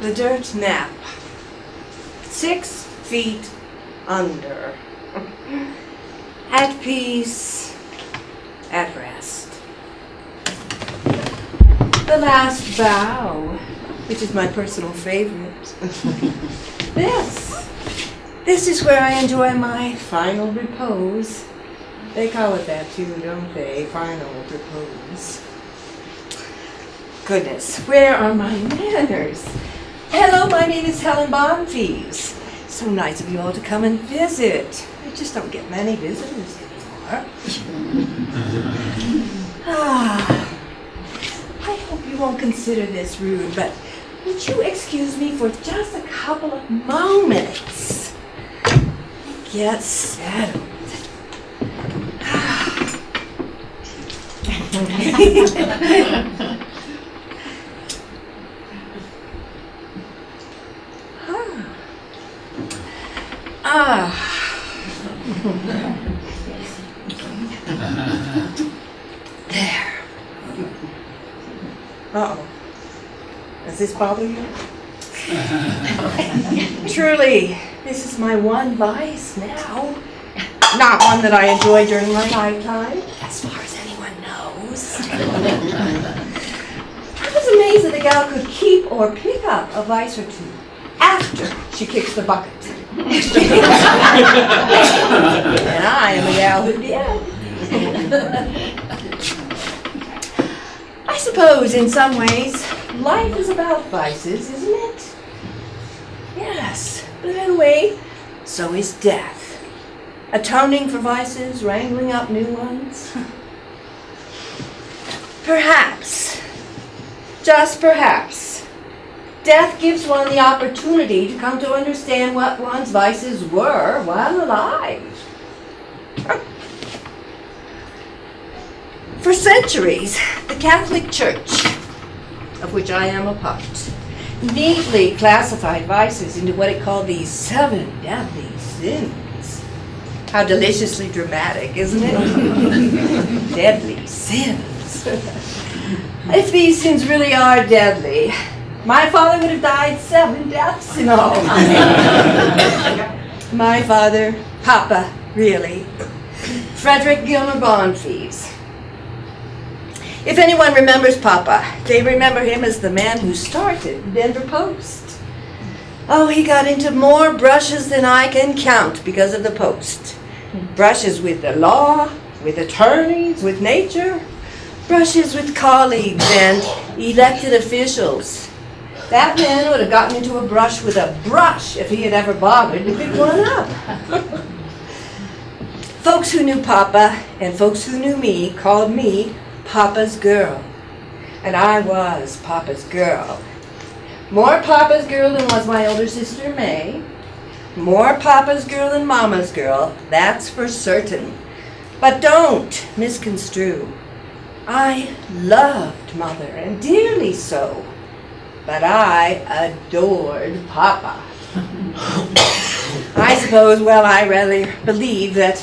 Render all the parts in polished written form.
The dirt nap. 6 feet under. At peace, at rest. The last bow, which is my personal favorite. This is where I enjoy my final repose. They call it that too, don't they? Final repose. Goodness, where are my manners? Hello, my name is Helen Bonfils. So nice of you all to come and visit. I just don't get many visitors anymore. I hope you won't consider this rude, but would you excuse me for just a couple of moments? Get settled. There. Uh-oh. Does this bother you? Truly, this is my one vice now. Not one that I enjoyed during my lifetime, as far as anyone knows. I was amazed that a gal could keep or pick up a vice or two after she kicks the bucket. And I am a gal who did. I suppose in some ways life is about vices, isn't it? Yes, but in a way, so is death. Atoning for vices, wrangling up new ones. Perhaps, just perhaps, death gives one the opportunity to come to understand what one's vices were while alive. For centuries, the Catholic Church, of which I am a part, neatly classified vices into what it called the 7 deadly sins. How deliciously dramatic, isn't it? Deadly sins. If these sins really are deadly, my father would have died 7 deaths in all. My father, Papa, really. Frederick Gilmer Bonfils. If anyone remembers Papa, they remember him as the man who started the Denver Post. Oh, he got into more brushes than I can count because of the Post. Brushes with the law, with attorneys, with nature. Brushes with colleagues and elected officials. That man would have gotten into a brush with a brush if he had ever bothered to pick one up. Folks who knew Papa and folks who knew me called me Papa's girl. And I was Papa's girl. More Papa's girl than was my older sister May. More Papa's girl than Mama's girl, that's for certain. But don't misconstrue. I loved Mother, and dearly so. But I adored Papa. I suppose, well, I rather believe that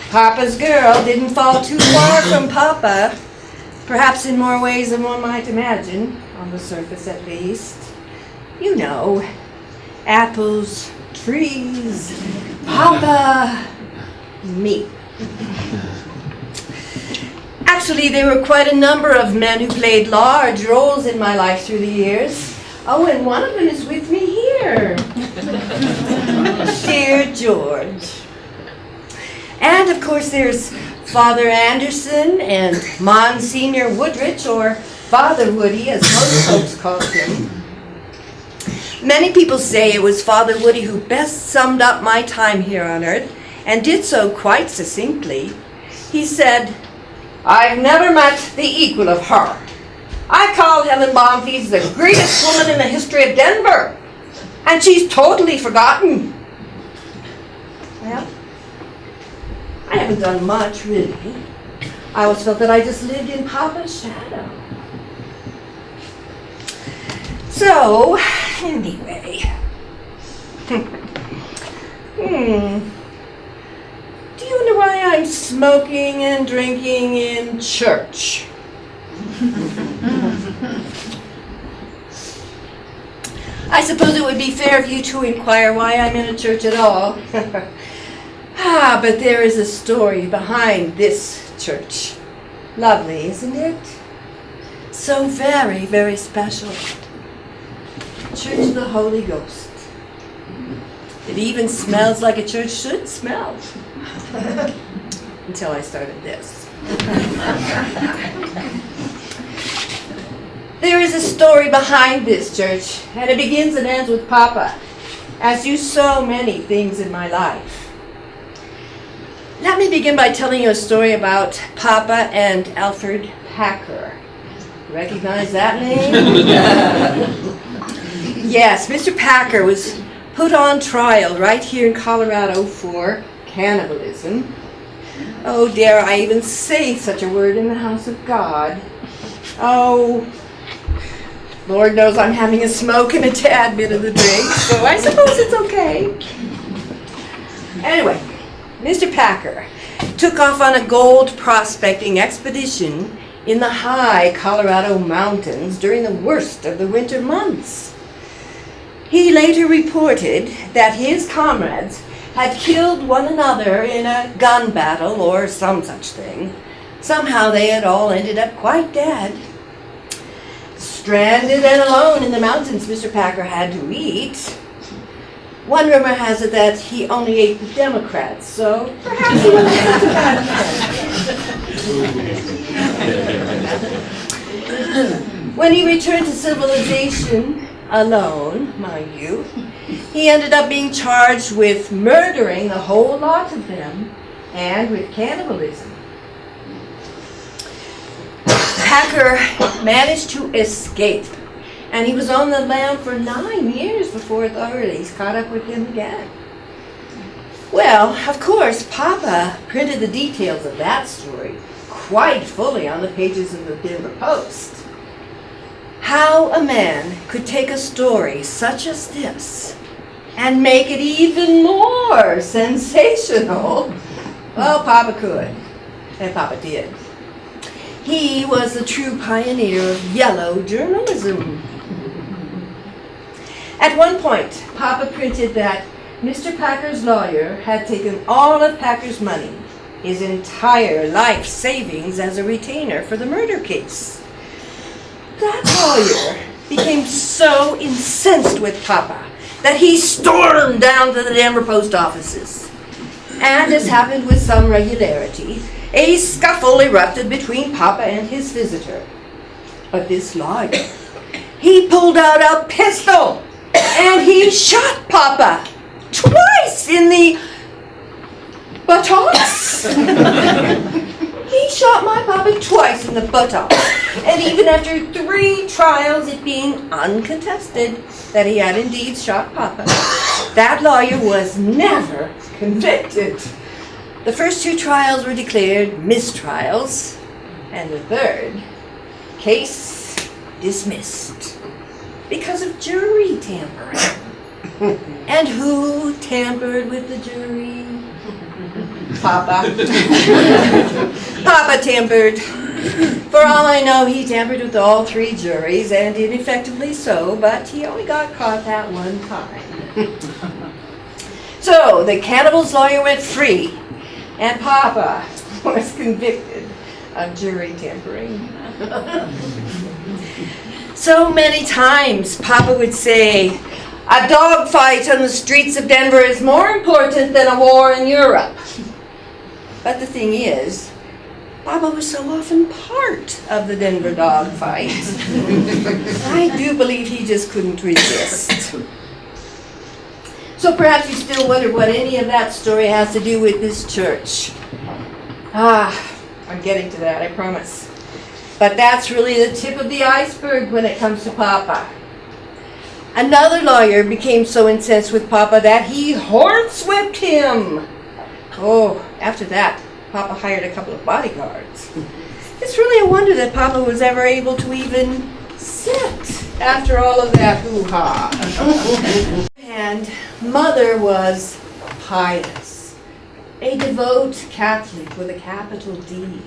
Papa's girl didn't fall too far from Papa. Perhaps in more ways than one might imagine, on the surface at least. You know, apples, trees, Papa, me. Actually, there were quite a number of men who played large roles in my life through the years. Oh, and one of them is with me here. Dear George. And of course there's Father Anderson and Monsignor Woodrich, or Father Woody, as most folks called him. Many people say it was Father Woody who best summed up my time here on earth, and did so quite succinctly. He said, "I've never met the equal of her. I call Helen Bonfils the greatest woman in the history of Denver, and she's totally forgotten." Well, I haven't done much, really. I always felt that I just lived in Papa's shadow. So, anyway. Do you wonder why I'm smoking and drinking in church? I suppose it would be fair of you to inquire why I'm in a church at all. But there is a story behind this church. Lovely, isn't it? So very, very special. Church of the Holy Ghost. It even smells like a church should smell. Until I started this. There is a story behind this church, and it begins and ends with Papa, as do so many things in my life. Let me begin by telling you a story about Papa and Alfred Packer. Recognize that name? Yes, Mr. Packer was put on trial right here in Colorado for cannibalism. Oh, dare I even say such a word in the house of God? Oh, Lord knows I'm having a smoke and a tad bit of the drink, so I suppose it's okay. Anyway, Mr. Packer took off on a gold prospecting expedition in the high Colorado mountains during the worst of the winter months. He later reported that his comrades had killed one another in a gun battle or some such thing. Somehow they had all ended up quite dead. Stranded and alone in the mountains, Mr. Packer had to eat. One rumor has it that he only ate the Democrats, so perhaps he wasn't such a bad friend. When he returned to civilization, alone, mind you, he ended up being charged with murdering the whole lot of them and with cannibalism. Packer managed to escape, and he was on the lam for 9 years before authorities caught up with him again. Well, of course, Papa printed the details of that story quite fully on the pages of the Denver Post. How a man could take a story such as this and make it even more sensational, well, Papa could, and Papa did. He was the true pioneer of yellow journalism. At one point, Papa printed that Mr. Packer's lawyer had taken all of Packer's money, his entire life savings as a retainer for the murder case. That lawyer became so incensed with Papa that he stormed down to the Denver post offices. And as happened with some regularity, a scuffle erupted between Papa and his visitor. But this lawyer, he pulled out a pistol and he shot Papa twice in the buttocks. He shot my Papa twice in the buttocks. And even after 3 trials, it being uncontested that he had indeed shot Papa, that lawyer was never convicted. The first 2 trials were declared mistrials, and the third, case dismissed because of jury tampering. And who tampered with the jury? Papa. Papa tampered. For all I know, he tampered with all 3 juries, and ineffectively so, but he only got caught that one time. So, the cannibal's lawyer went free, and Papa was convicted of jury tampering. So many times, Papa would say, a dogfight on the streets of Denver is more important than a war in Europe. But the thing is, Papa was so often part of the Denver dogfight. I do believe he just couldn't resist. So perhaps you still wonder what any of that story has to do with this church. I'm getting to that, I promise. But that's really the tip of the iceberg when it comes to Papa. Another lawyer became so incensed with Papa that he horsewhipped him. Oh, after that, Papa hired a couple of bodyguards. It's really a wonder that Papa was ever able to even sit after all of that hoo-ha. And Mother was pious, a devout Catholic with a capital D.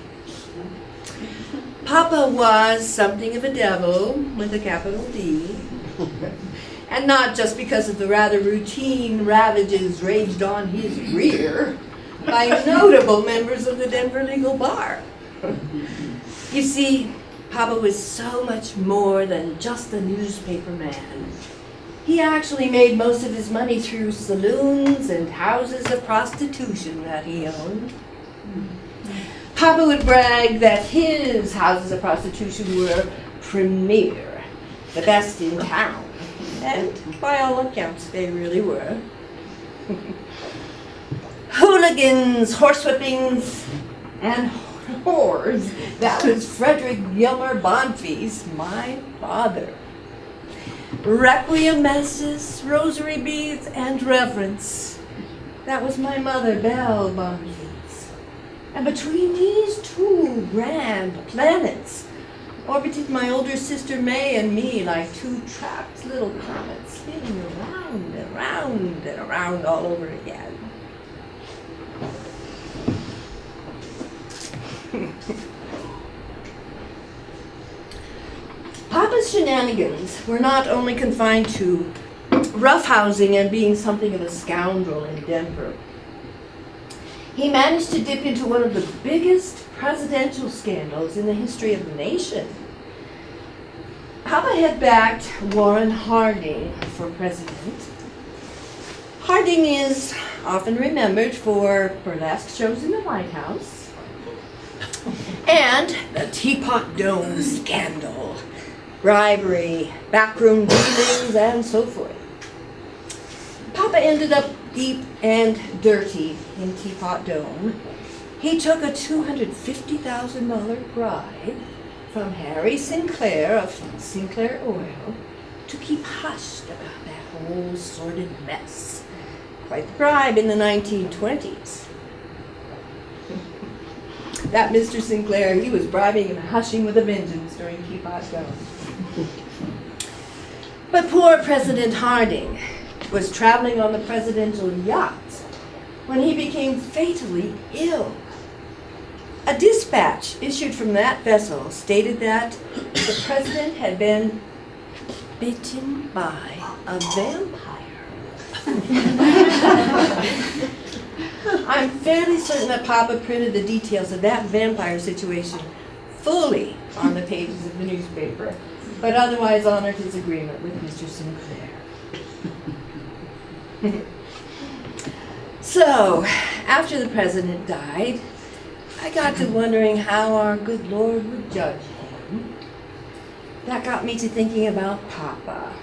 Papa was something of a devil with a capital D. And not just because of the rather routine ravages raged on his rear by notable members of the Denver Legal Bar. You see, Papa was so much more than just a newspaper man. He actually made most of his money through saloons and houses of prostitution that he owned. Papa would brag that his houses of prostitution were premier, the best in town. And by all accounts, they really were. Hooligans, horsewhippings, and whores. That was Frederick Gilmer Bonfils, my father. Requiem masses, rosary beads, and reverence. That was my mother, Belle Bonfils. And between these two grand planets orbited my older sister May and me like two trapped little comets spinning around and around and around all over again. Papa's shenanigans were not only confined to roughhousing and being something of a scoundrel in Denver. He managed to dip into one of the biggest presidential scandals in the history of the nation. Papa had backed Warren Harding for president. Harding is often remembered for burlesque shows in the White House and the Teapot Dome scandal, bribery, backroom dealings, and so forth. Papa ended up deep and dirty in Teapot Dome. He took a $250,000 bribe from Harry Sinclair of Sinclair Oil to keep hushed about that whole sordid mess. Quite the bribe in the 1920s. That Mr. Sinclair, he was bribing and hushing with a vengeance during Teapot Dome. But poor President Harding was traveling on the presidential yacht when he became fatally ill. A dispatch issued from that vessel stated that the president had been bitten by a vampire. I'm fairly certain that Papa printed the details of that vampire situation fully on the pages of the newspaper, but otherwise honored his agreement with Mr. Sinclair. So, after the president died, I got to wondering how our good Lord would judge him. That got me to thinking about Papa.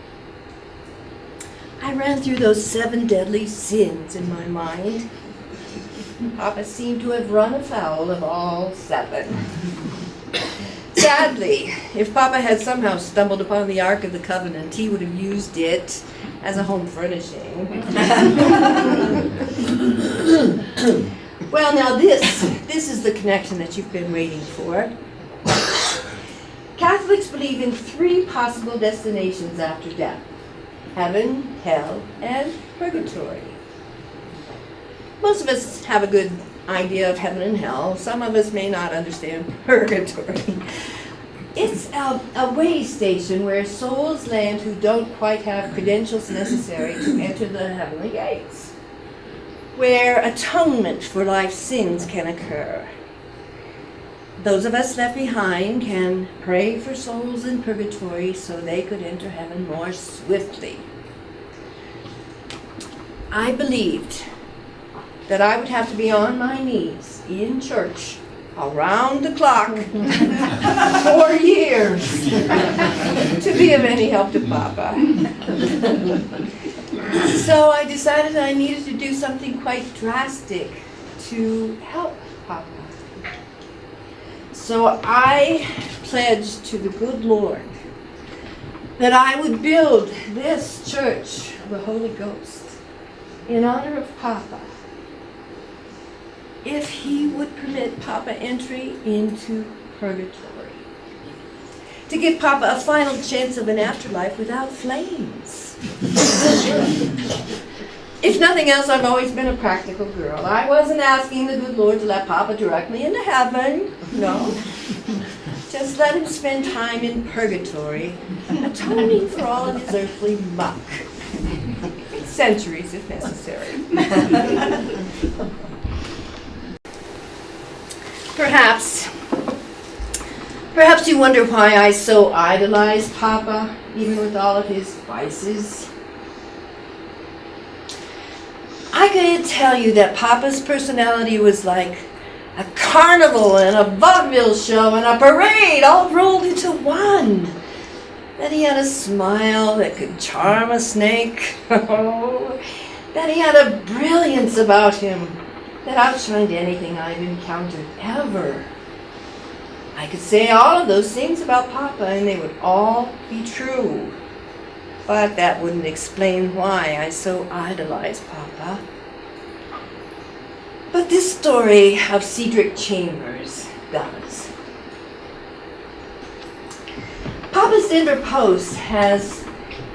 I ran through those 7 deadly sins in my mind. Papa seemed to have run afoul of all 7. Sadly, if Papa had somehow stumbled upon the Ark of the Covenant, he would have used it as a home furnishing. Well, now this is the connection that you've been waiting for. Catholics believe in 3 possible destinations after death: heaven, hell, and purgatory. Most of us have a good idea of heaven and hell. Some of us may not understand purgatory. It's a way station where souls land who don't quite have credentials necessary to enter the heavenly gates, where atonement for life's sins can occur. Those of us left behind can pray for souls in purgatory so they could enter heaven more swiftly. I believed that I would have to be on my knees in church around the clock for years to be of any help to Papa. So I decided I needed to do something quite drastic to help Papa. So I pledged to the good Lord that I would build this church of the Holy Ghost in honor of Papa, if he would permit Papa entry into purgatory, to give Papa a final chance of an afterlife without flames. If nothing else, I've always been a practical girl. I wasn't asking the good Lord to let Papa direct me into heaven. No. Just Just let him spend time in purgatory, atoning for all of his earthly muck. Centuries if necessary. Perhaps you wonder why I so idolize Papa, even with all of his vices. I could tell you that Papa's personality was like a carnival and a vaudeville show and a parade all rolled into one. That he had a smile that could charm a snake. That he had a brilliance about him that outshined anything I've encountered ever. I could say all of those things about Papa and they would all be true. But that wouldn't explain why I so idolize Papa. But this story of Cedric Chambers does. Papa's Denver Post has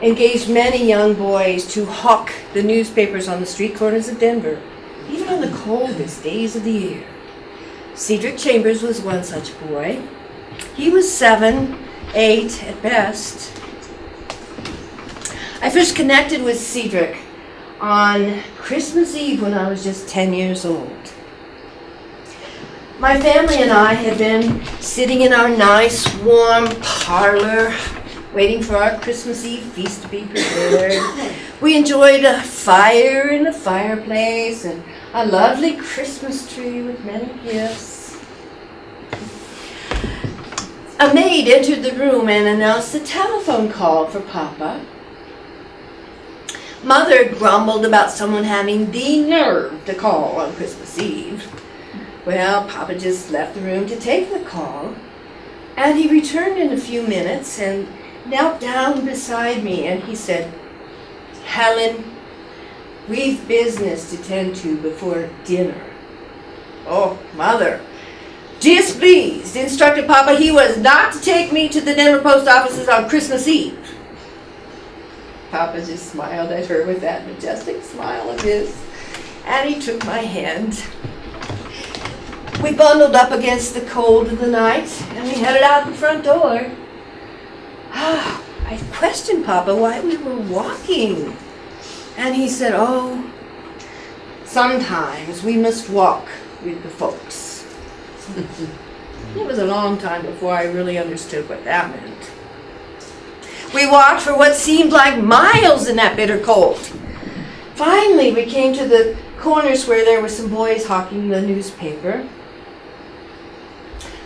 engaged many young boys to hawk the newspapers on the street corners of Denver, even on the coldest days of the year. Cedric Chambers was one such boy. He was 7, 8 at best. I first connected with Cedric on Christmas Eve when I was just 10 years old. My family and I had been sitting in our nice, warm parlor, waiting for our Christmas Eve feast to be prepared. We enjoyed a fire in the fireplace and a lovely Christmas tree with many gifts. A maid entered the room and announced a telephone call for Papa. Mother grumbled about someone having the nerve to call on Christmas Eve. Well, Papa just left the room to take the call, and he returned in a few minutes and knelt down beside me, and he said, "Helen, we've business to tend to before dinner." Oh, Mother, displeased, instructed Papa he was not to take me to the Denver Post offices on Christmas Eve. Papa just smiled at her with that majestic smile of his, and he took my hand. We bundled up against the cold of the night, and we headed out the front door. I questioned Papa why we were walking, and he said, "Oh, sometimes we must walk with the folks." It was a long time before I really understood what that meant. We walked for what seemed like miles in that bitter cold. Finally, we came to the corners where there were some boys hawking the newspaper.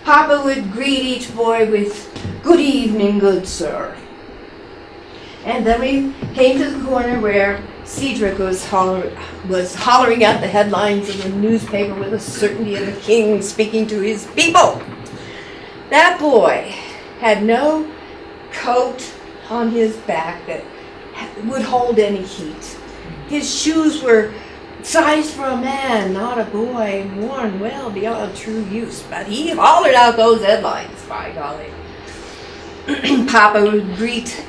Papa would greet each boy with, "Good evening, good sir." And then we came to the corner where Cedric was hollering out the headlines of the newspaper with the certainty of a king speaking to his people. That boy had no coat on his back that would hold any heat. His shoes were sized for a man, not a boy, and worn well beyond true use. But he hollered out those headlines, by golly. Papa would greet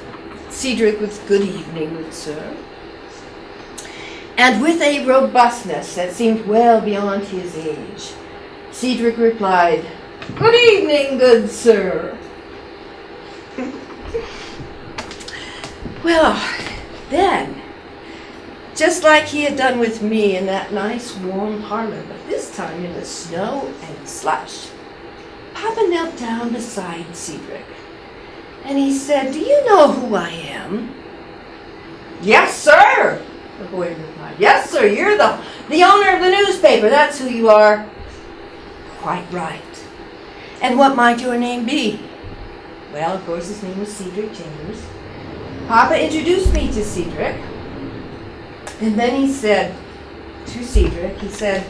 Cedric with, "Good evening, good sir." And with a robustness that seemed well beyond his age, Cedric replied, "Good evening, good sir." Well, then, just like he had done with me in that nice warm parlor, but this time in the snow and slush, Papa knelt down beside Cedric, and he said, "Do you know who I am?" "Yes, sir," the boy replied. "Yes, sir, you're the owner of the newspaper. That's who you are." "Quite right. And what might your name be?" Well, of course, his name was Cedric Chambers. Papa introduced me to Cedric, and then he said to Cedric, he said,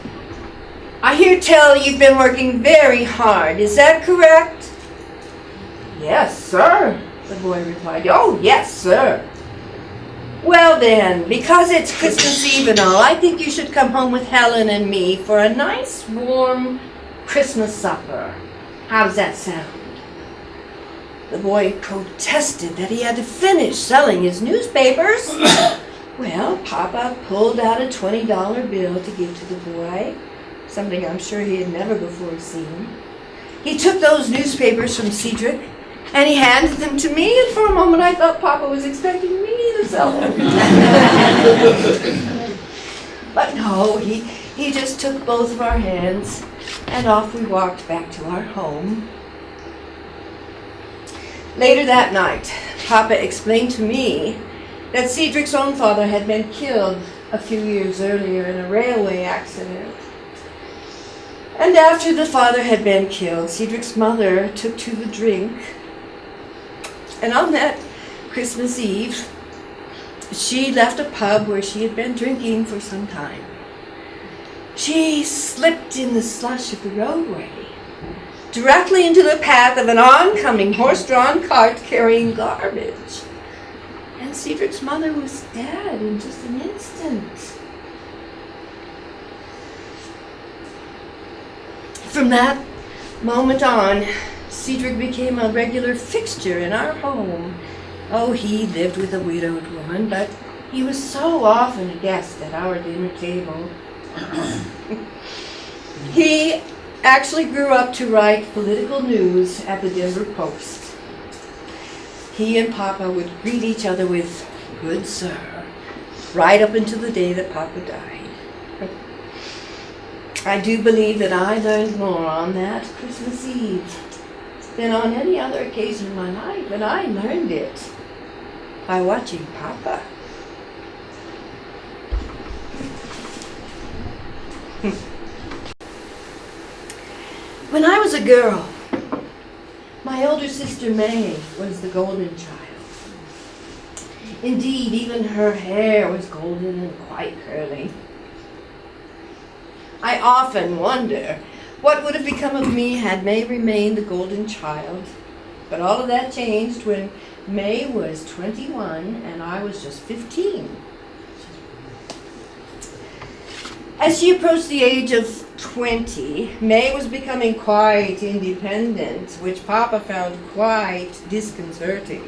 "I hear tell you've been working very hard. Is that correct?" "Yes, sir," the boy replied. "Oh, yes, sir." "Well then, because it's Christmas Eve and all, I think you should come home with Helen and me for a nice warm Christmas supper. How does that sound?" The boy protested that he had to finish selling his newspapers. Well, Papa pulled out a $20 bill to give to the boy, something I'm sure he had never before seen. He took those newspapers from Cedric and he handed them to me, and for a moment I thought Papa was expecting me to sell them. But no, he just took both of our hands and off we walked back to our home. Later that night, Papa explained to me that Cedric's own father had been killed a few years earlier in a railway accident. And after the father had been killed, Cedric's mother took to the drink. And on that Christmas Eve, she left a pub where she had been drinking for some time. She slipped in the slush of the roadway, directly into the path of an oncoming horse-drawn cart carrying garbage. And Cedric's mother was dead in just an instant. From that moment on, Cedric became a regular fixture in our home. Oh, he lived with a widowed woman, but he was so often a guest at our dinner table. He actually grew up to write political news at the Denver Post. He and Papa would greet each other with, "Good sir," right up until the day that Papa died. I do believe that I learned more on that Christmas Eve than on any other occasion in my life, and I learned it by watching Papa. When I was a girl, my older sister May was the golden child. Indeed, even her hair was golden and quite curly. I often wonder what would have become of me had May remained the golden child. But all of that changed when May was 21 and I was just 15. As she approached the age of 20, May was becoming quite independent, which Papa found quite disconcerting.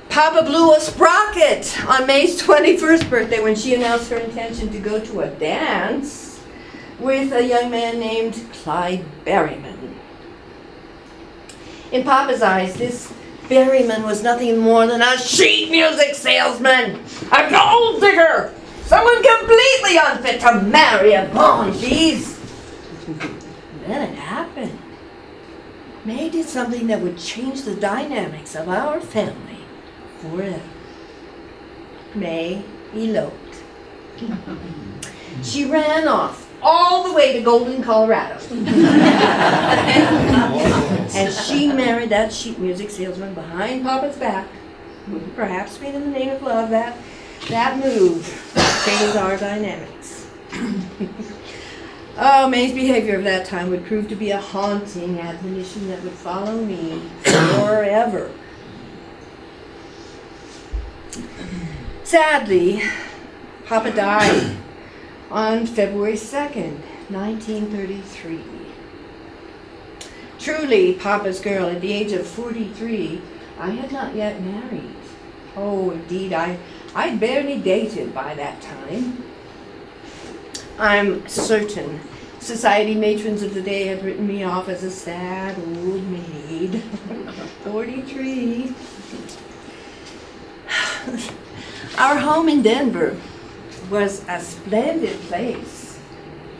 Papa blew a sprocket on May's 21st birthday when she announced her intention to go to a dance with a young man named Clyde Berryman. In Papa's eyes, this Berryman was nothing more than a sheet music salesman, a gold digger, someone completely unfit to marry a Bonfils. Then it happened. May did something that would change the dynamics of our family forever. May eloped. She ran off all the way to Golden, Colorado. And she married that sheet music salesman behind Papa's back. Perhaps in the name of love, that move changed our dynamics. Oh, May's behavior of that time would prove to be a haunting admonition that would follow me forever. Sadly, Papa died on February 2nd, 1933. Truly, Papa's girl, at the age of 43, I had not yet married. Oh, indeed, I'd barely dated by that time. I'm certain society matrons of the day had written me off as a sad old maid. 43. Our home in Denver was a splendid place.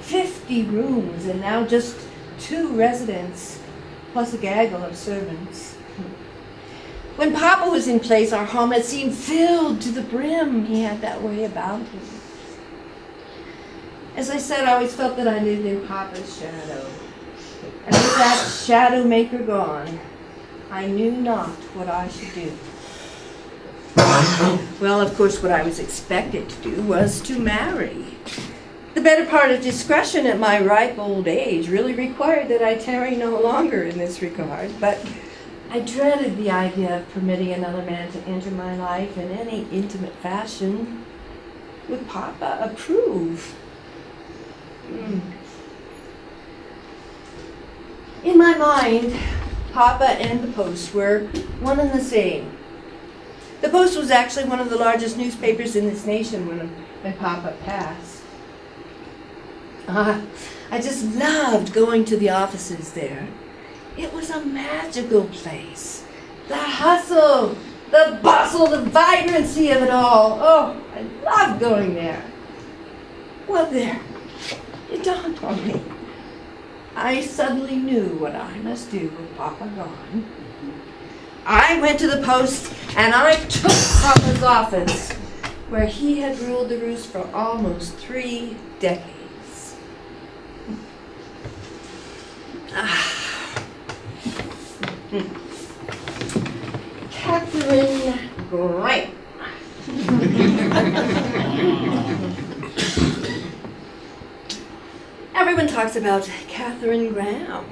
50 rooms and now just 2 residents, plus a gaggle of servants. When Papa was in place, our home had seemed filled to the brim. He had that way about him. As I said, I always felt that I lived in Papa's shadow. And with that shadow maker gone, I knew not what I should do. Well, of course, what I was expected to do was to marry. The better part of discretion at my ripe old age really required that I tarry no longer in this regard, but I dreaded the idea of permitting another man to enter my life in any intimate fashion. Would Papa approve? In my mind, Papa and the Post were one and the same. The Post was actually one of the largest newspapers in this nation when Papa passed. I just loved going to the offices there. It was a magical place. The hustle, the bustle, the vibrancy of it all. Oh, I loved going there. Well, there, it dawned on me. I suddenly knew what I must do with Papa gone. I went to the post and I took Papa's office, where he had ruled the roost for almost 3 decades. Catherine Graham. Everyone talks about Catherine Graham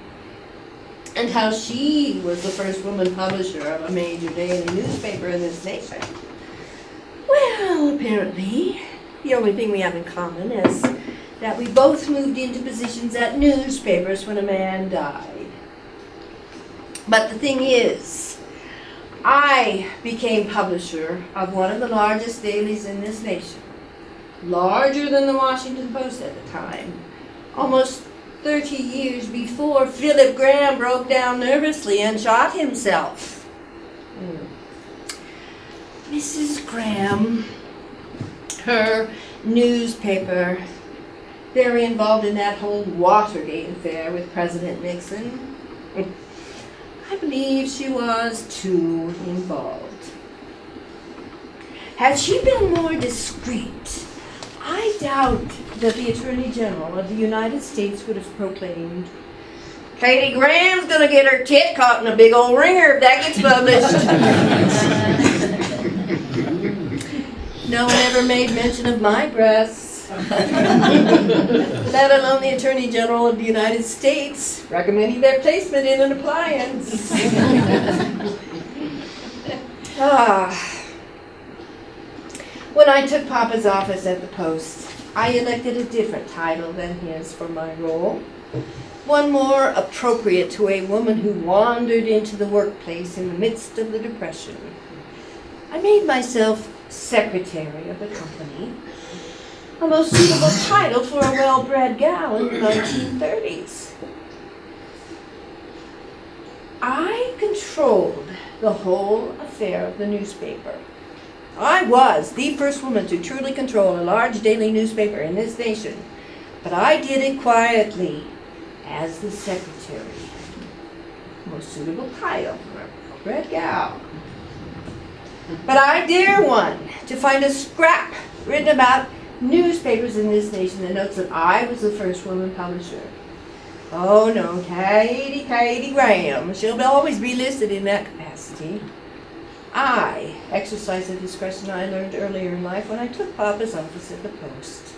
and how she was the first woman publisher of a major daily newspaper in this nation. Well, apparently, the only thing we have in common is that we both moved into positions at newspapers when a man died. But the thing is, I became publisher of one of the largest dailies in this nation, larger than the Washington Post at the time, almost 30 years before Philip Graham broke down nervously and shot himself. Mrs. Graham, her newspaper, very involved in that whole Watergate affair with President Nixon. I believe she was too involved. Had she been more discreet, I doubt that the Attorney General of the United States would have proclaimed, "Katie Graham's gonna get her tit caught in a big old ringer if that gets published." No one ever made mention of my breasts, let alone the Attorney General of the United States recommending their placement in an appliance. When I took Papa's office at the Post, I elected a different title than his for my role, one more appropriate to a woman who wandered into the workplace in the midst of the Depression. I made myself secretary of the company, a most suitable title for a well-bred gal in the 1930s. I controlled the whole affair of the newspaper. I was the first woman to truly control a large daily newspaper in this nation, but I did it quietly as the secretary. Most suitable title for a well-bred gal. But I dare one to find a scrap written about newspapers in this nation that notes that I was the first woman publisher. Oh no, Katie Graham. She'll always be listed in that capacity. I exercised the discretion I learned earlier in life when I took Papa's office at the Post.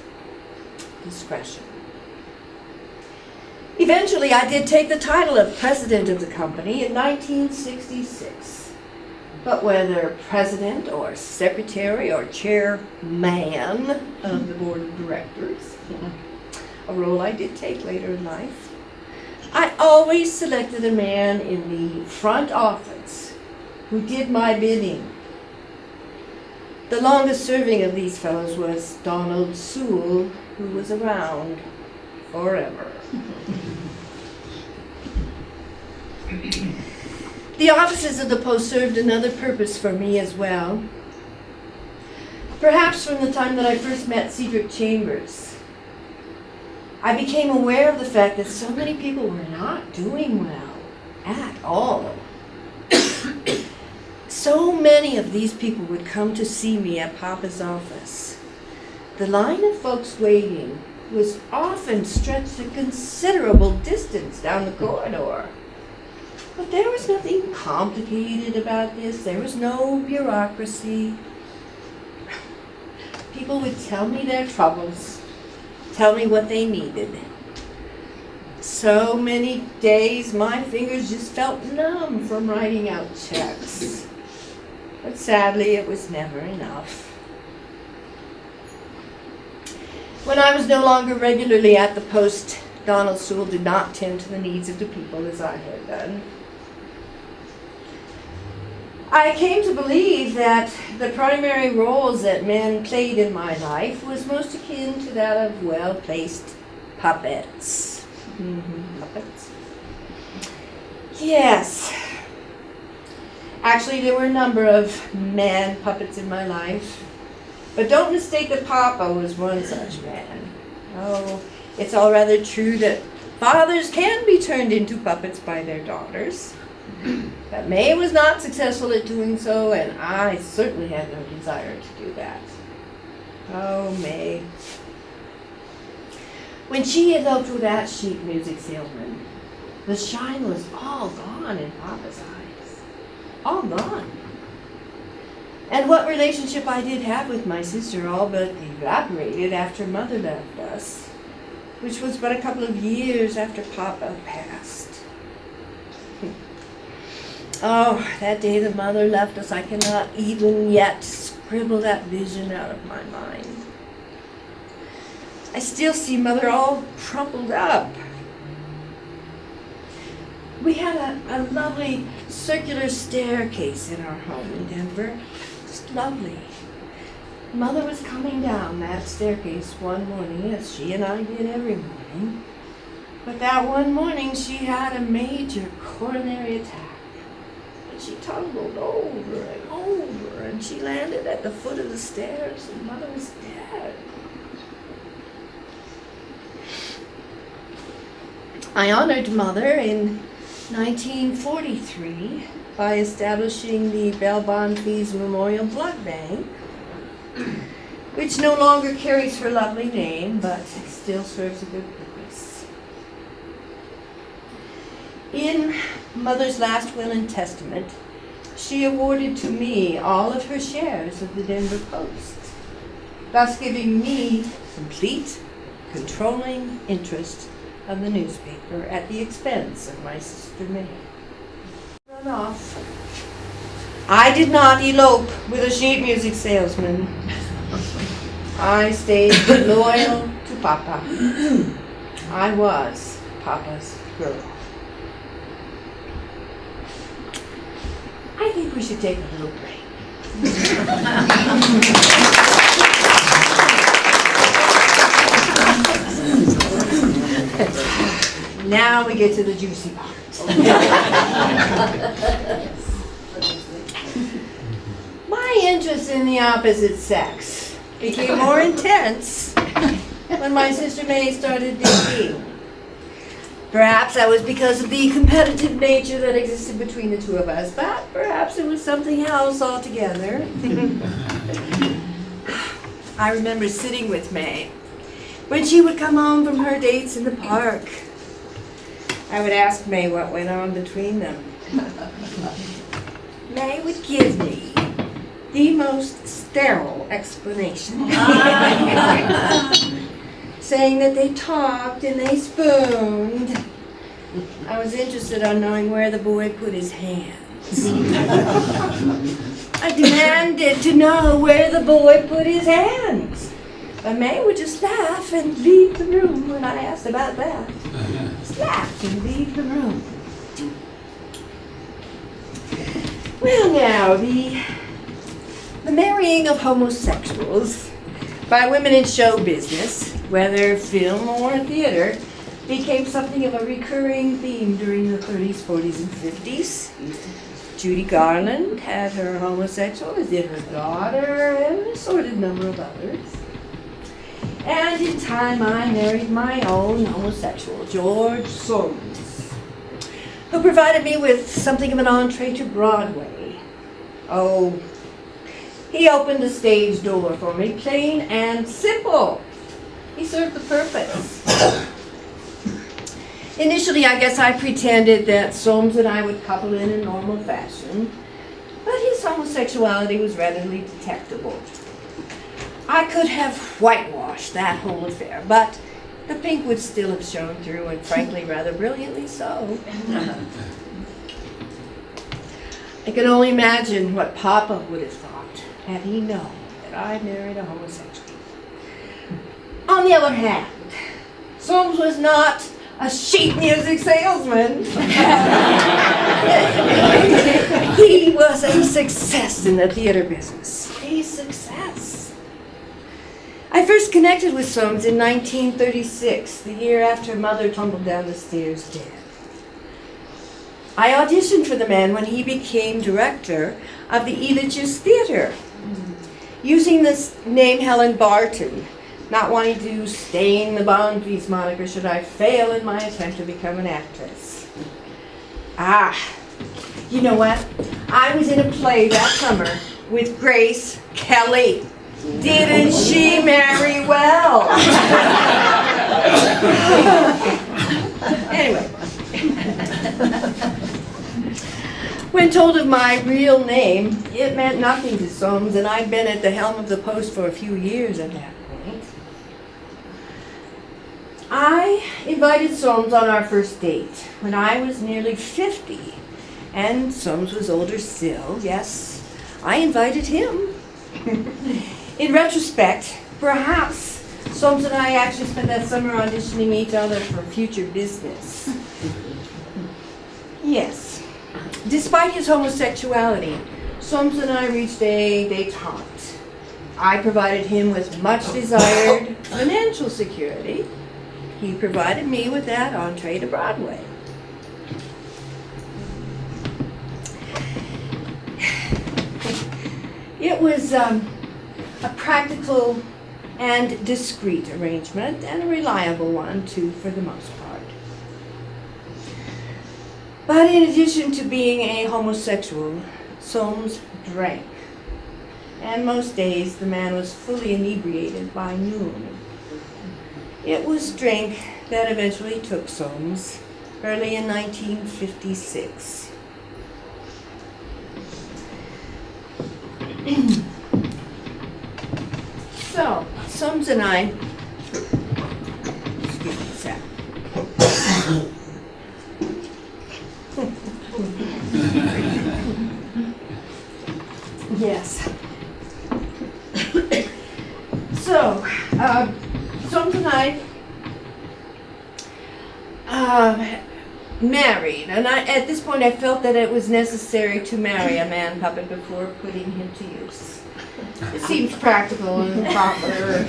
Discretion. Eventually, I did take the title of president of the company in 1966. But whether president or secretary or chairman of the board of directors, a role I did take later in life, I always selected a man in the front office who did my bidding. The longest serving of these fellows was Donald Sewell, who was around forever. The offices of the Post served another purpose for me as well. Perhaps from the time that I first met Cedric Chambers, I became aware of the fact that so many people were not doing well at all. So many of these people would come to see me at Papa's office. The line of folks waiting was often stretched a considerable distance down the corridor. But there was nothing complicated about this. There was no bureaucracy. People would tell me their troubles, tell me what they needed. So many days my fingers just felt numb from writing out checks. But sadly, it was never enough. When I was no longer regularly at the Post, Donald Sewell did not tend to the needs of the people as I had done. I came to believe that the primary roles that men played in my life was most akin to that of well-placed puppets. Puppets. Yes. Actually, there were a number of man puppets in my life. But don't mistake that Papa was one such man. Oh, it's all rather true that fathers can be turned into puppets by their daughters. But May was not successful at doing so, and I certainly had no desire to do that. Oh, May. When she eloped with that sheet music salesman, the shine was all gone in Papa's eyes. All gone. And what relationship I did have with my sister all but evaporated after Mother left us, which was but a couple of years after Papa passed. Oh, that day that Mother left us, I cannot even yet scribble that vision out of my mind. I still see Mother all crumpled up. We had a lovely circular staircase in our home in Denver. Just lovely. Mother was coming down that staircase one morning, as she and I did every morning. But that one morning she had a major coronary attack. And she tumbled over and over, and she landed at the foot of the stairs, and Mother was dead. I honored Mother in 1943 by establishing the Helen Bonfils Memorial Blood Bank, which no longer carries her lovely name, but still serves a good purpose. In Mother's last will and testament, she awarded to me all of her shares of the Denver Post, thus giving me complete, controlling interest of the newspaper at the expense of my sister May. Run off. I did not elope with a sheet music salesman. I stayed loyal to Papa. I was Papa's girl. I think we should take a little break. Now we get to the juicy part. My interest in the opposite sex became more intense when my sister May started dating. Perhaps that was because of the competitive nature that existed between the two of us, but perhaps it was something else altogether. I remember sitting with May when she would come home from her dates in the park. I would ask May what went on between them. May would give me the most sterile explanation, saying that they talked and they spooned. I was interested in knowing where the boy put his hands. I demanded to know where the boy put his hands. But May would just laugh and leave the room when I asked about that. Just laugh and leave the room. Well now, the marrying of homosexuals by women in show business, whether film or theater, became something of a recurring theme during the 30s, 40s, and 50s. Judy Garland had her homosexual, as did her daughter, and an assorted number of others. And in time, I married my own homosexual, George Soames, who provided me with something of an entree to Broadway. Oh, he opened the stage door for me, plain and simple. He served the purpose. Initially, I guess I pretended that Soames and I would couple in a normal fashion, but his homosexuality was readily detectable. I could have whitewashed that whole affair, but the pink would still have shown through, and frankly, rather brilliantly so. I can only imagine what Papa would have thought had he known that I married a homosexual. On the other hand, Soames was not a sheet music salesman. He was a success in the theater business. A success. I first connected with Soames in 1936, the year after Mother tumbled down the stairs dead. I auditioned for the man when he became director of the Elitch's Theater, using the name Helen Barton, not wanting to stain the Bonfils moniker should I fail in my attempt to become an actress. You know what? I was in a play that summer with Grace Kelly. Didn't she marry well? Anyway. When told of my real name, it meant nothing to Soames, and I'd been at the helm of the post for a few years at that point. I invited Soames on our first date when I was nearly 50, and Soames was older still. Yes, I invited him. In retrospect, perhaps Soames and I actually spent that summer auditioning each other for future business. Yes. Despite his homosexuality, Soames and I reached a détente. I provided him with much desired financial security. He provided me with that entree to Broadway. It was a practical and discreet arrangement, and a reliable one too, for the most part. But in addition to being a homosexual, Soames drank. And most days the man was fully inebriated by noon. It was drink that eventually took Soames early in 1956. So, Soames and I, excuse me a sec. Yes. So, Soames and I married, and at this point I felt that it was necessary to marry a man puppet before putting him to use. It seems practical and proper,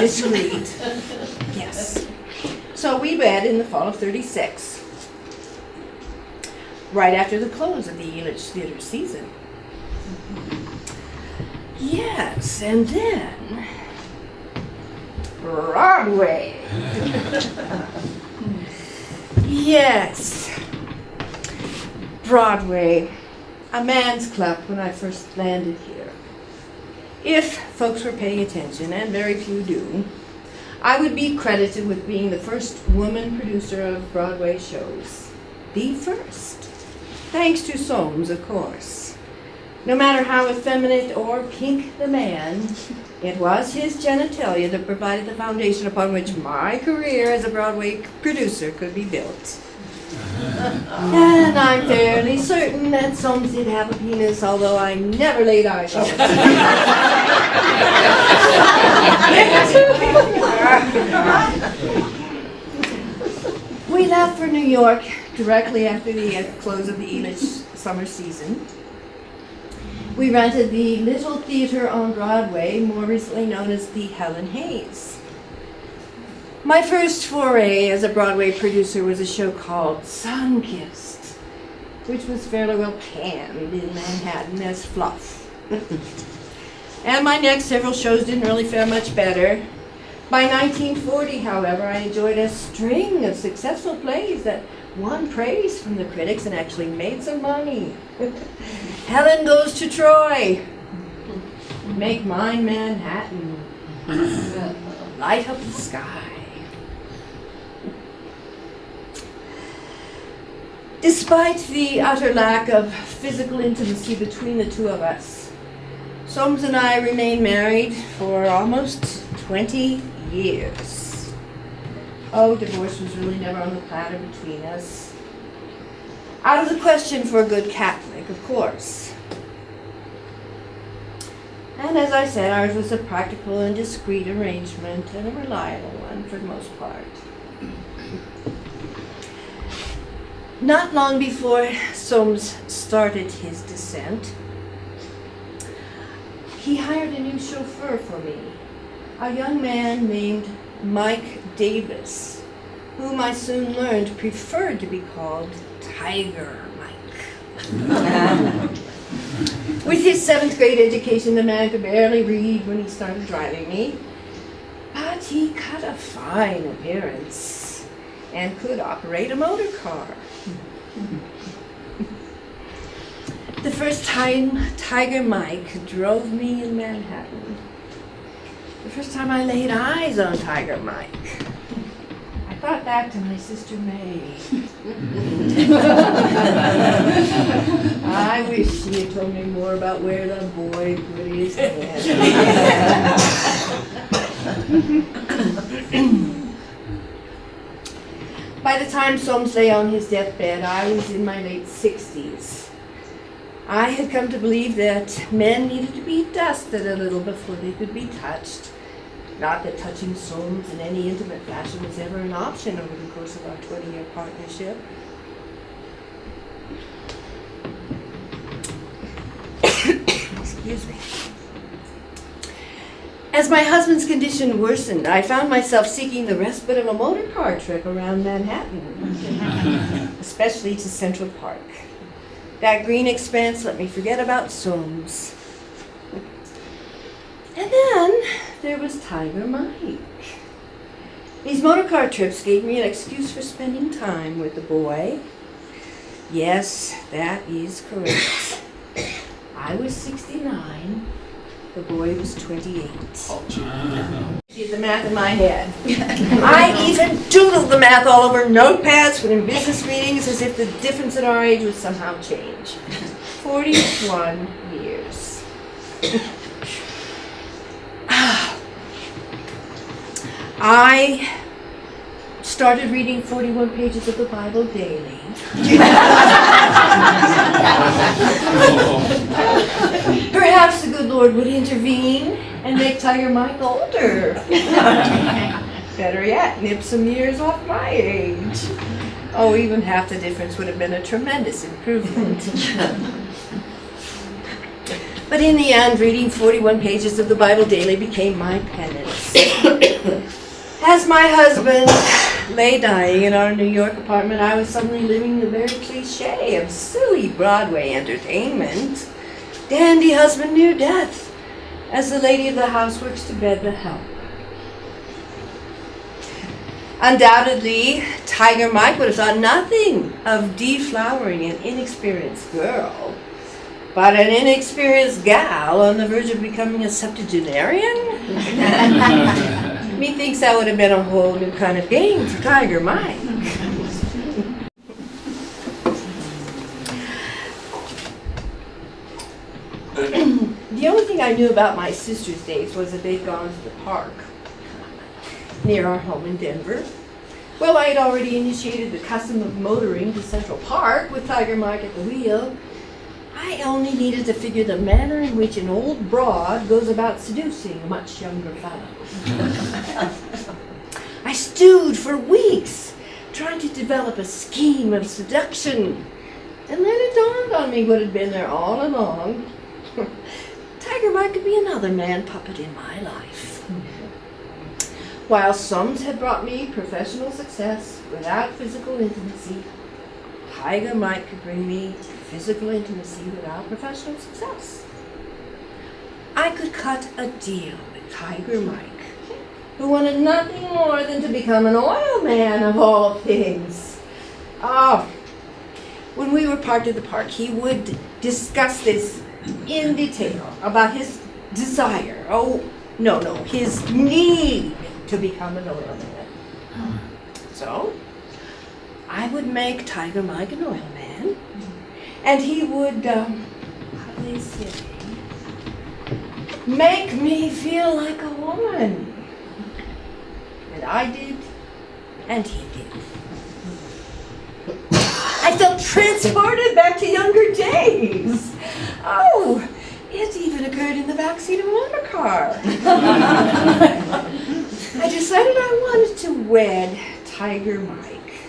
discreet. Yes. So we wed in the fall of '36, right after the close of the Elitch Theater season. Yes, and then Broadway. Yes, Broadway, a man's club when I first landed here. If folks were paying attention, and very few do, I would be credited with being the first woman producer of Broadway shows. The first. Thanks to Soames, of course. No matter how effeminate or pink the man, it was his genitalia that provided the foundation upon which my career as a Broadway producer could be built. And I'm fairly certain that Soames did have a penis, although I never laid eyes on it. We left for New York directly after the close of the Elitch summer season. We rented the Little Theater on Broadway, more recently known as the Helen Hayes. My first foray as a Broadway producer was a show called Sunkissed, which was fairly well panned in Manhattan as fluff. And my next several shows didn't really fare much better. By 1940, however, I enjoyed a string of successful plays that won praise from the critics and actually made some money. Helen Goes to Troy, Make Mine Manhattan, Light Up the Sky. Despite the utter lack of physical intimacy between the two of us, Soames and I remained married for almost 20 years. Oh, divorce was really never on the platter between us. Out of the question for a good Catholic, of course. And as I said, ours was a practical and discreet arrangement, and a reliable one for the most part. Not long before Soames started his descent, he hired a new chauffeur for me. a young man named Mike Davis, whom I soon learned preferred to be called Tiger Mike. With his 7th grade education, the man could barely read when he started driving me, but he cut a fine appearance and could operate a motor car. The first time Tiger Mike drove me in Manhattan, the first time I laid eyes on Tiger Mike, I thought back to my sister May. I wish she had told me more about where the boy put his head. By the time Soames lay on his deathbed, I was in my late 60s. I had come to believe that men needed to be dusted a little before they could be touched. Not that touching Soames in any intimate fashion was ever an option over the course of our 20-year partnership. Excuse me. As my husband's condition worsened, I found myself seeking the respite of a motor car trip around Manhattan, especially to Central Park. That green expanse let me forget about Soames. And then there was Tiger Mike. These motor car trips gave me an excuse for spending time with the boy. Yes, that is correct. I was 69. The boy was 28. Did the math in my head. I even doodled the math all over notepads when in business meetings as if the difference in our age would somehow change. 41 years. I started reading 41 pages of the Bible daily. Perhaps the good Lord would intervene and make Tiger Mike older. Better yet, nip some years off my age. Oh, even half the difference would have been a tremendous improvement. But in the end, reading 41 pages of the Bible daily became my penance. As my husband lay dying in our New York apartment, I was suddenly living the very cliche of silly Broadway entertainment. Dandy husband near death, as the lady of the house works to bed the help. Undoubtedly, Tiger Mike would have thought nothing of deflowering an inexperienced girl, but an inexperienced gal on the verge of becoming a septuagenarian? Methinks that would have been a whole new kind of game for Tiger Mike. The only thing I knew about my sister's dates was that they'd gone to the park near our home in Denver. Well, I had already initiated the custom of motoring to Central Park with Tiger Mike at the wheel. I only needed to figure the manner in which an old broad goes about seducing a much younger fellow. I stewed for weeks, trying to develop a scheme of seduction. And then it dawned on me what had been there all along. Tiger Mike could be another man puppet in my life. While Soames had brought me professional success without physical intimacy, Tiger Mike could bring me physical intimacy without professional success. I could cut a deal with Tiger Mike, who wanted nothing more than to become an oil man of all things. When we were parked at the park, he would discuss this in detail about his desire, his need to become an oil man. So, I would make Tiger Mike an oil man, and he would, make me feel like a woman. And I did, and he did. I felt transported back to younger days. Oh, it even occurred in the backseat of a motor car. I decided I wanted to wed Tiger Mike,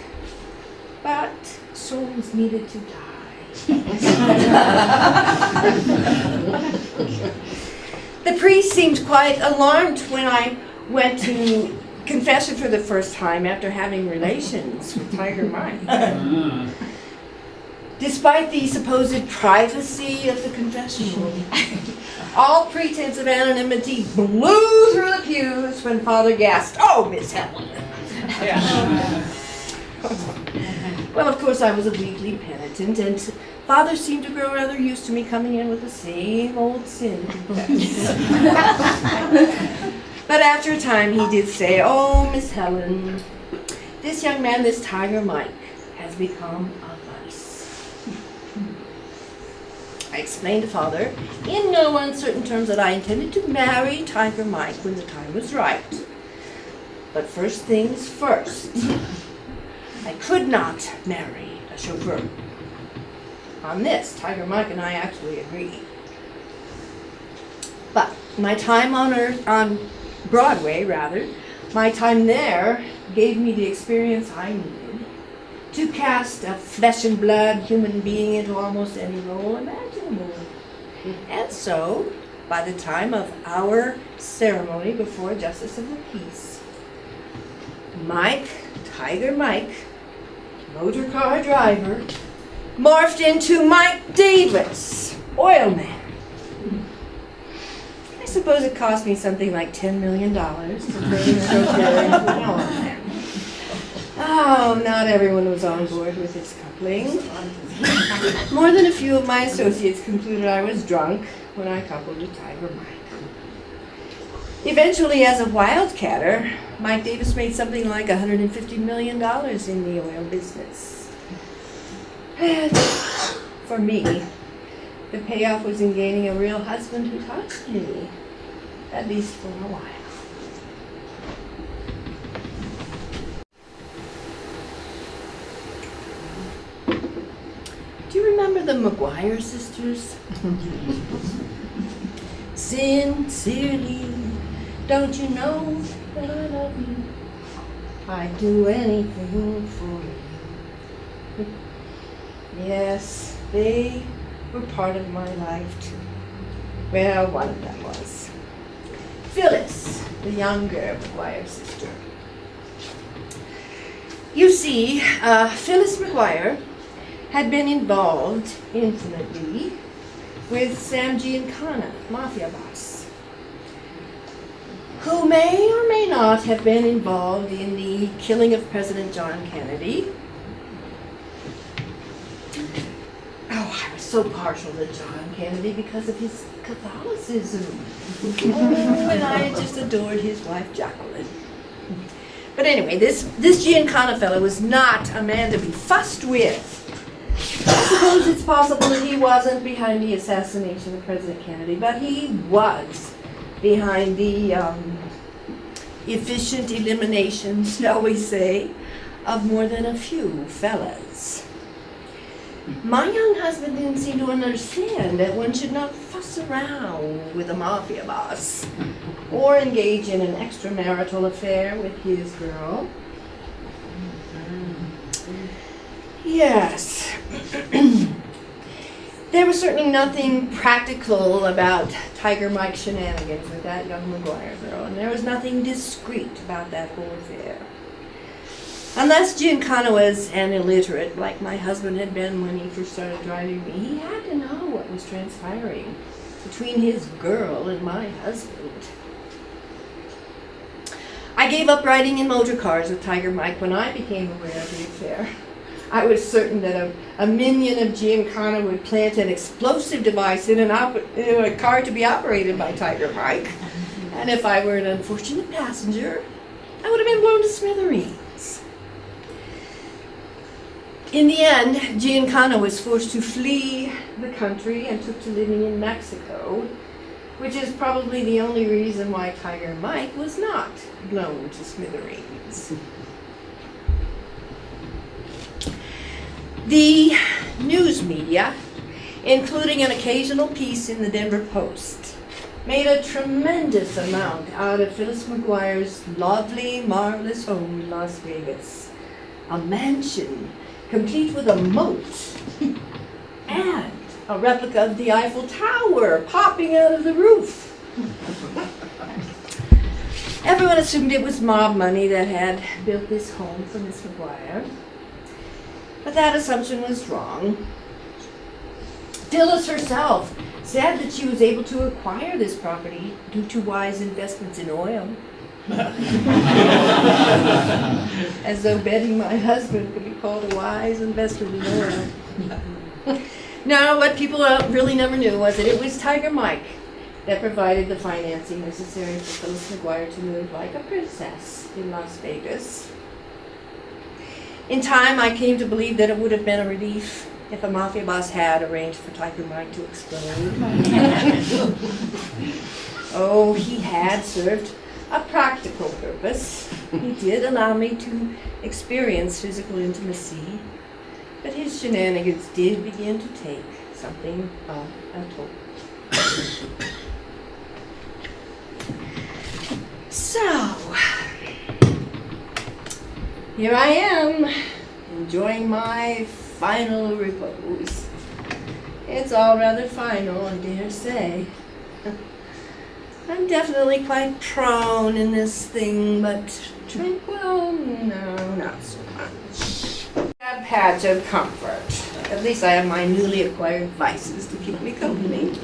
but Soames needed to die. The He seemed quite alarmed when I went to confession for the first time after having relations with Tiger Mike. Despite the supposed privacy of the confession room, all pretense of anonymity blew through the pews when Father gasped, "Oh, Miss Helen." Yeah. Well, of course, I was a weekly penitent, and Father seemed to grow rather used to me coming in with the same old sin to confess. But after a time, he did say, "Oh, Miss Helen, this young man, this Tiger Mike, has become a vice." I explained to Father, in no uncertain terms, that I intended to marry Tiger Mike when the time was right. But first things first, I could not marry a chauffeur. On this, Tiger Mike and I actually agreed. But my time on Broadway, my time there gave me the experience I needed to cast a flesh and blood human being into almost any role imaginable. And so, by the time of our ceremony before Justice of the Peace, Tiger Mike, motor car driver, morphed into Mike Davis, oil man. I suppose it cost me something like $10 million to bring the chauffeur into an oil man. Oh, not everyone was on board with its coupling. More than a few of my associates concluded I was drunk when I coupled with Tiger Mike. Eventually, as a wildcatter, Mike Davis made something like $150 million in the oil business. And for me, the payoff was in gaining a real husband who touched me, at least for a while. Do you remember the McGuire sisters? Sincerely, don't you know that I love you? I'd do anything for you. Yes, they were part of my life too. Well, one of them was. Phyllis, the younger McGuire sister. You see, Phyllis McGuire had been involved intimately with Sam Giancana, mafia boss, who may or may not have been involved in the killing of President John Kennedy. Oh, I was so partial to John Kennedy because of his Catholicism. Oh, and I just adored his wife, Jacqueline. But anyway, this Giancana fellow was not a man to be fussed with. I suppose it's possible that he wasn't behind the assassination of President Kennedy, but he was behind the efficient elimination, shall we say, of more than a few fellas. My young husband didn't seem to understand that one should not fuss around with a mafia boss or engage in an extramarital affair with his girl. Yes. There was certainly nothing practical about Tiger Mike's shenanigans with that young McGuire girl, and there was nothing discreet about that whole affair. Unless Giancana was an illiterate, like my husband had been when he first started driving me, he had to know what was transpiring between his girl and my husband. I gave up riding in motor cars with Tiger Mike when I became aware of the affair. I was certain that a minion of Giancana would plant an explosive device in a car to be operated by Tiger Mike. And if I were an unfortunate passenger, I would have been blown to smithereens. In the end, Giancana was forced to flee the country and took to living in Mexico, which is probably the only reason why Tiger Mike was not blown to smithereens. The news media, including an occasional piece in the Denver Post, made a tremendous amount out of Phyllis McGuire's lovely, marvelous home in Las Vegas. A mansion complete with a moat and a replica of the Eiffel Tower popping out of the roof. Everyone assumed it was mob money that had built this home for Miss McGuire. But that assumption was wrong. Phyllis herself said that she was able to acquire this property due to wise investments in oil. As though betting my husband could be called a wise investment in oil. No, what people really never knew was that it was Tiger Mike that provided the financing necessary for Phyllis McGuire to live like a princess in Las Vegas. In time, I came to believe that it would have been a relief if a mafia boss had arranged for Tiger Mike to explode. Oh, he had served a practical purpose. He did allow me to experience physical intimacy, but his shenanigans did begin to take something of a toll. So, here I am, enjoying my final repose. It's all rather final, I dare say. I'm definitely quite prone in this thing, but tranquil, no, not so much. A patch of comfort. At least I have my newly acquired vices to keep me company.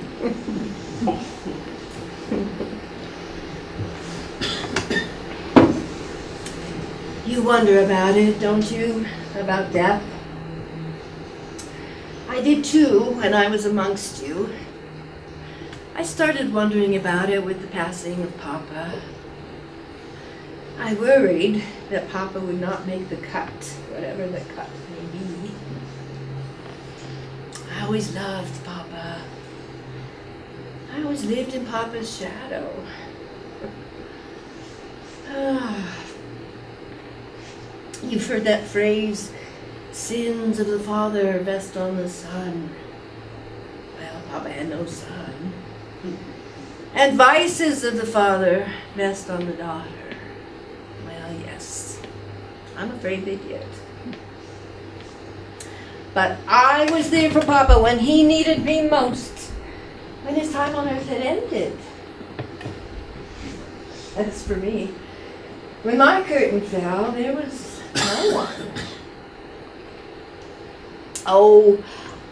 You wonder about it, don't you? About death? I did too when I was amongst you. I started wondering about it with the passing of Papa. I worried that Papa would not make the cut, whatever the cut may be. I always loved Papa. I always lived in Papa's shadow. You've heard that phrase, sins of the father vest on the son. Well, Papa had no son. And vices of the father vest on the daughter. Well, yes, I'm afraid they did. But I was there for Papa when he needed me most, when his time on earth had ended. As for me, when my curtain fell, there was no one. Oh,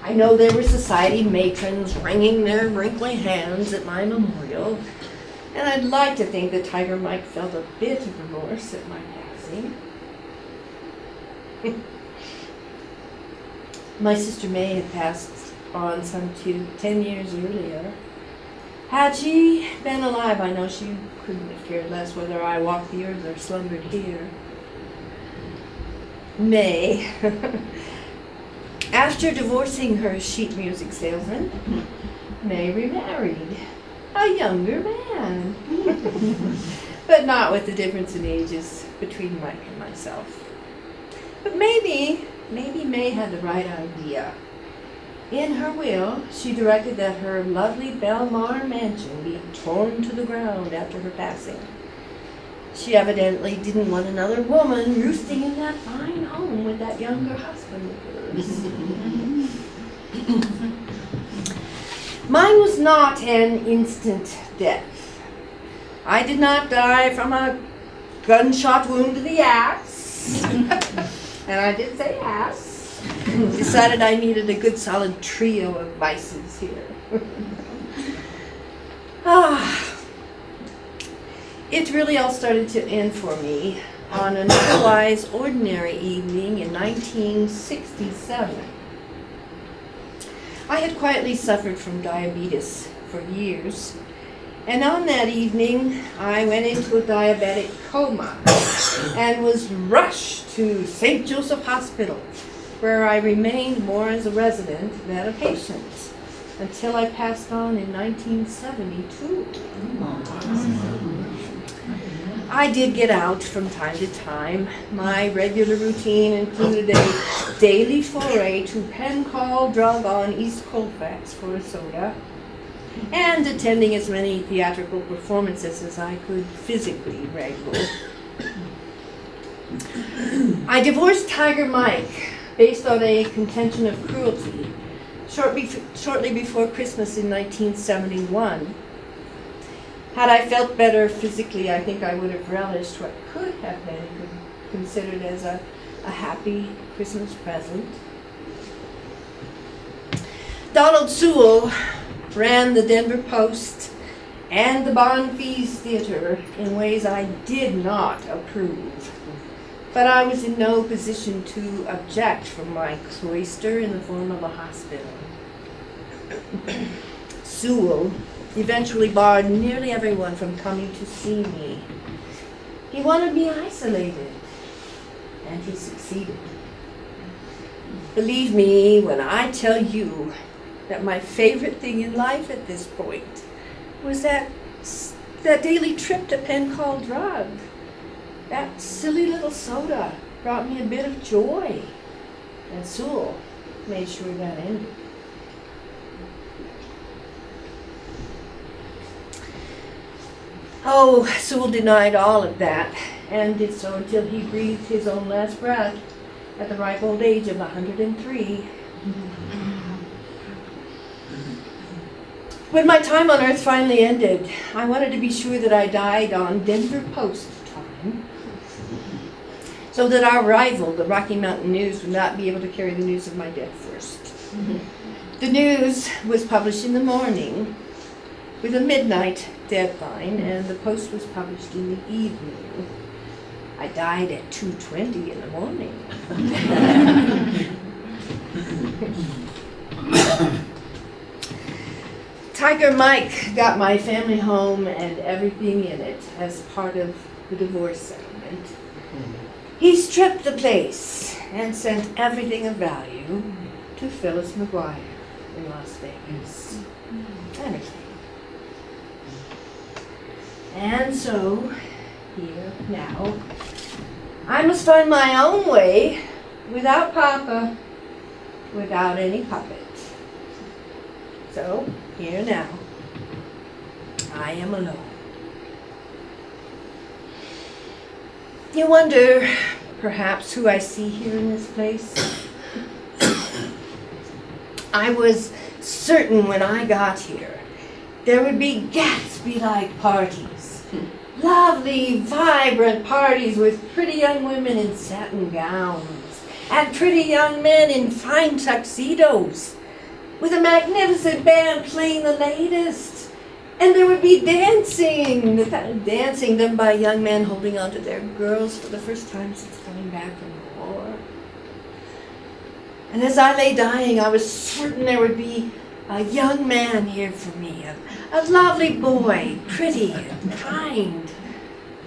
I know there were society matrons wringing their wrinkly hands at my memorial, and I'd like to think that Tiger Mike felt a bit of remorse at my passing. My sister May had passed on some 10 years earlier. Had she been alive, I know she couldn't have cared less whether I walked the earth or slumbered here. May. After divorcing her sheet music salesman, May remarried a younger man. But not with the difference in ages between Mike and myself. But maybe May had the right idea. In her will, she directed that her lovely Belmar mansion be torn to the ground after her passing. She evidently didn't want another woman roosting in that fine home with that younger husband of hers. Mine was not an instant death. I did not die from a gunshot wound to the ass. And I did say ass. Decided I needed a good solid trio of vices here. It really all started to end for me on an otherwise ordinary evening in 1967. I had quietly suffered from diabetes for years, and on that evening I went into a diabetic coma and was rushed to St. Joseph Hospital, where I remained more as a resident than a patient until I passed on in 1972. I did get out from time to time. My regular routine included a daily foray to Penn Call Drug on East Colfax for a soda, and attending as many theatrical performances as I could physically wrangle. I divorced Tiger Mike based on a contention of cruelty shortly before Christmas in 1971. Had I felt better physically, I think I would have relished what could have been considered as a happy Christmas present. Donald Sewell ran the Denver Post and the Bonfils Theater in ways I did not approve. But I was in no position to object from my cloister in the form of a hospital. Sewell eventually barred nearly everyone from coming to see me. He wanted me isolated, and he succeeded. Believe me when I tell you that my favorite thing in life at this point was that daily trip to Penn called Drug. That silly little soda brought me a bit of joy, and Sewell made sure that ended. Oh, Sewell denied all of that, and did so until he breathed his own last breath at the ripe old age of 103. When my time on Earth finally ended, I wanted to be sure that I died on Denver Post time, so that our rival, the Rocky Mountain News, would not be able to carry the news of my death first. The news was published in the morning with a midnight deadline, and the Post was published in the evening. I died at 2:20 in the morning. Tiger Mike got my family home and everything in it as part of the divorce settlement. He stripped the place and sent everything of value to Phyllis McGuire in Las Vegas. Everything. And so, here now, I must find my own way without Papa, without any puppet. So, here now, I am alone. You wonder, perhaps, who I see here in this place? I was certain when I got here there would be Gatsby-like parties. Lovely, vibrant parties with pretty young women in satin gowns and pretty young men in fine tuxedos, with a magnificent band playing the latest. And there would be dancing, the kind of dancing done by young men holding on to their girls for the first time since coming back from the war. And as I lay dying, I was certain there would be a young man here for me, a lovely boy, pretty and kind,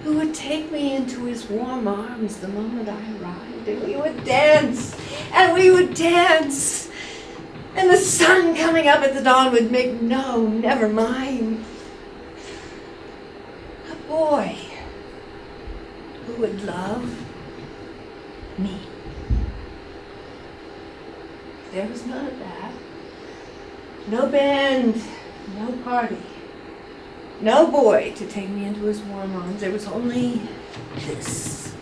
who would take me into his warm arms the moment I arrived, and we would dance, and we would dance. And the sun coming up at the dawn would make never mind. A boy who would love me. There was none of that. No band, no party, no boy to take me into his warm arms. There was only this.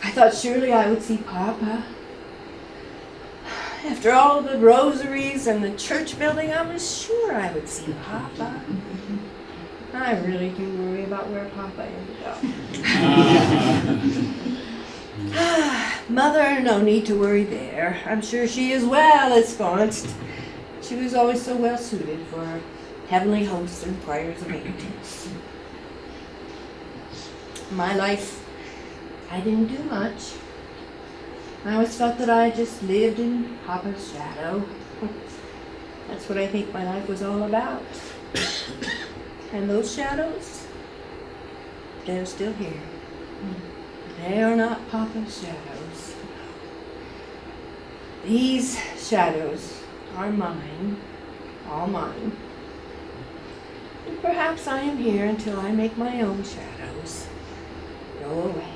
I thought surely I would see Papa. After all the rosaries and the church building, I was sure I would see Papa. I really do worry about where Papa ended up. Mother, no need to worry there. I'm sure she is well ensconced. She was always so well suited for heavenly hosts and choirs of angels. My life, I didn't do much. I always felt that I just lived in Papa's shadow. That's what I think my life was all about. And those shadows, they're still here. They are not Papa's shadows. These shadows are mine, all mine. And perhaps I am here until I make my own shadows go away.